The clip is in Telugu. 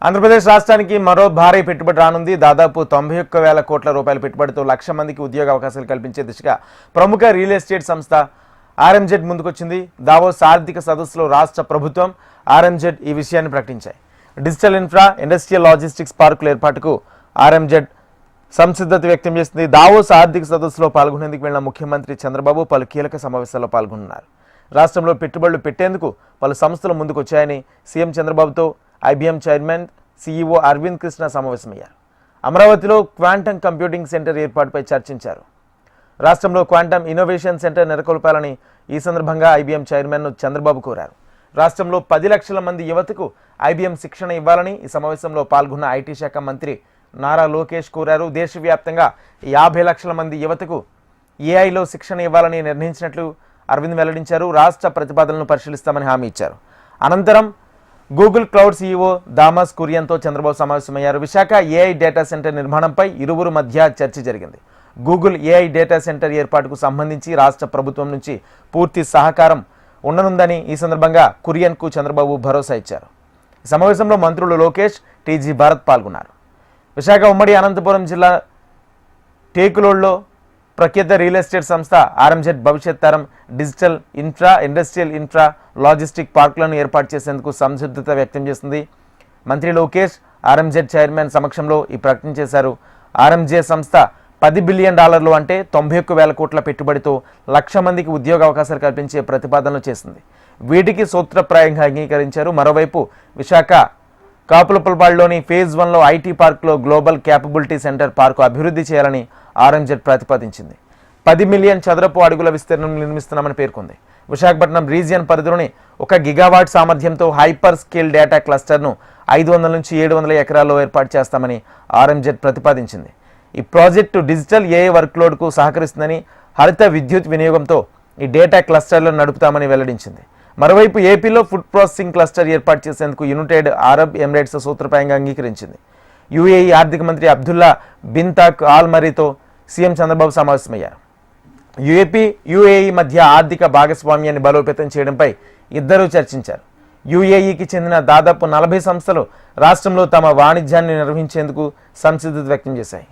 ఆంధ్రప్రదేశ్ రాష్ట్రానికి మరో భారీ పెట్టుబడి రానుంది. దాదాపు 91,000 కోట్ల రూపాయల పెట్టుబడితో 1,00,000 మందికి ఉద్యోగ అవకాశాలు కల్పించే దిశగా ప్రముఖ రియల్ ఎస్టేట్ సంస్థ ఆర్ఎంజెడ్ ముందుకొచ్చింది. దావోస్ ఆర్థిక సదస్సులో రాష్ట్ర ప్రభుత్వం, ఆర్ఎంజెడ్ ఈ విషయాన్ని ప్రకటించాయి. డిజిటల్ ఇన్ఫ్రా, ఇండస్ట్రియల్ లాజిస్టిక్స్ పార్కుల ఏర్పాటుకు ఆర్ఎంజెడ్ సంసిద్ధత వ్యక్తం చేసింది. దావోస్ ఆర్థిక సదస్సులో పాల్గొనేందుకు వెళ్లిన ముఖ్యమంత్రి చంద్రబాబు పలు కీలక సమావేశాల్లో పాల్గొన్నారు. రాష్ట్రంలో పెట్టుబడులు పెట్టేందుకు పలు సంస్థలు ముందుకొచ్చాయని సీఎం చంద్రబాబుతో IBM chairman CEO Arvind Krishna సమావేశమయ్యారు. అమరావతిలో క్వాంటమ్ కంప్యూటింగ్ సెంటర్ ఏర్పాటుపై చర్చించారు. రాష్ట్రంలో క్వాంటమ్ ఇన్నోవేషన్ సెంటర్ నెలకొల్పాలని ఈ సందర్భంగా ఐబీఎం చైర్మన్ను చంద్రబాబు కోరారు. రాష్ట్రంలో 10 లక్షల మంది యువతకు ఐబీఎం శిక్షణ ఇవ్వాలని ఈ సమావేశంలో పాల్గొన్న ఐటీ శాఖ మంత్రి నారా లోకేష్ కోరారు. దేశవ్యాప్తంగా 50 లక్షల మంది యువతకు ఏఐలో శిక్షణ ఇవ్వాలని నిర్ణయించినట్లు అరవింద్ వెల్లడించారు. రాష్ట్ర ప్రతిపాదనలను పరిశీలిస్తామని హామీ ఇచ్చారు. అనంతరం గూగుల్ క్లౌడ్ సీఈఓ థామస్ కురియన్తో చంద్రబాబు సమావేశమయ్యారు. విశాఖ ఏఐ డేటా సెంటర్ నిర్మాణంపై ఇరువురు మధ్య చర్చ జరిగింది. గూగుల్ ఏఐ డేటా సెంటర్ ఏర్పాటుకు సంబంధించి రాష్ట్ర ప్రభుత్వం నుంచి పూర్తి సహకారం ఉండనుందని ఈ సందర్భంగా కురియన్కు చంద్రబాబు భరోసా ఇచ్చారు. ఈ సమావేశంలో మంత్రులు లోకేష్, టీజీ భారత్ పాల్గొన్నారు. విశాఖ ఉమ్మడి అనంతపురం జిల్లా టేకులోడ్లో ప్రఖ్యాత రియల్ ఎస్టేట్ సంస్థ ఆర్ఎంజెడ్ భవిష్యత్ తరం digital infra, industrial infra, logistic పార్కులను ఏర్పాటు చేసేందుకు సంసిద్ధత వ్యక్తం చేసింది. మంత్రి లోకేష్ ఆర్ఎంజెడ్ చైర్మన్ సమక్షంలో ఈ ప్రకటన చేశారు. ఆర్ఎంజే సంస్థ $10 బిలియన్ అంటే 91,000 కోట్ల పెట్టుబడితో 1,00,000 మందికి ఉద్యోగ అవకాశాలు కల్పించే ప్రతిపాదనలు చేసింది. వీటికి సూత్రప్రాయంగా అంగీకరించారు. మరోవైపు విశాఖ కాపులపల్పాడులోని ఫేజ్ 1లో ఐటీ పార్కులో గ్లోబల్ క్యాపబిలిటీ సెంటర్ పార్కు అభివృద్ధి చేయాలని ఆర్ఎంజెడ్ ప్రతిపాదించింది. 10 మిలియన్ చదరపు అడుగుల విస్తీర్ణం నిర్మిస్తున్నామని పేర్కొంది. విశాఖపట్నం రీజియన్ పరిధిలోని 1 గిగావాట్ సామర్థ్యంతో హైపర్ స్కేల్ డేటా క్లస్టర్ను 500 నుంచి 700 ఎకరాల్లో ఏర్పాటు చేస్తామని ఆర్ఎంజెడ్ ప్రతిపాదించింది. ఈ ప్రాజెక్టు డిజిటల్ ఏఐ వర్క్లోడ్కు సహకరిస్తుందని, హరిత విద్యుత్ వినియోగంతో ఈ డేటా క్లస్టర్లను నడుపుతామని వెల్లడించింది. మరోవైపు ఏపీలో ఫుడ్ ప్రాసెసింగ్ క్లస్టర్ ఏర్పాటు చేసేందుకు యునైటెడ్ అరబ్ ఎమిరేట్స్ సూత్రప్రాయంగా అంగీకరించింది. యూఏఈ ఆర్థిక మంత్రి అబ్దుల్లా బిన్ తాక్ ఆల్ మరీతో సీఎం చంద్రబాబు సమావేశమయ్యారు. యూఏఈ మధ్య ఆర్థిక భాగస్వామ్యాన్ని బలోపేతం చేయడంపై ఇద్దరూ చర్చించారు. యూఏఈకి చెందిన దాదాపు 40 సంస్థలు రాష్ట్రంలో తమ వాణిజ్యాన్ని నిర్వహించేందుకు సంసిద్ధత వ్యక్తం చేశాయి.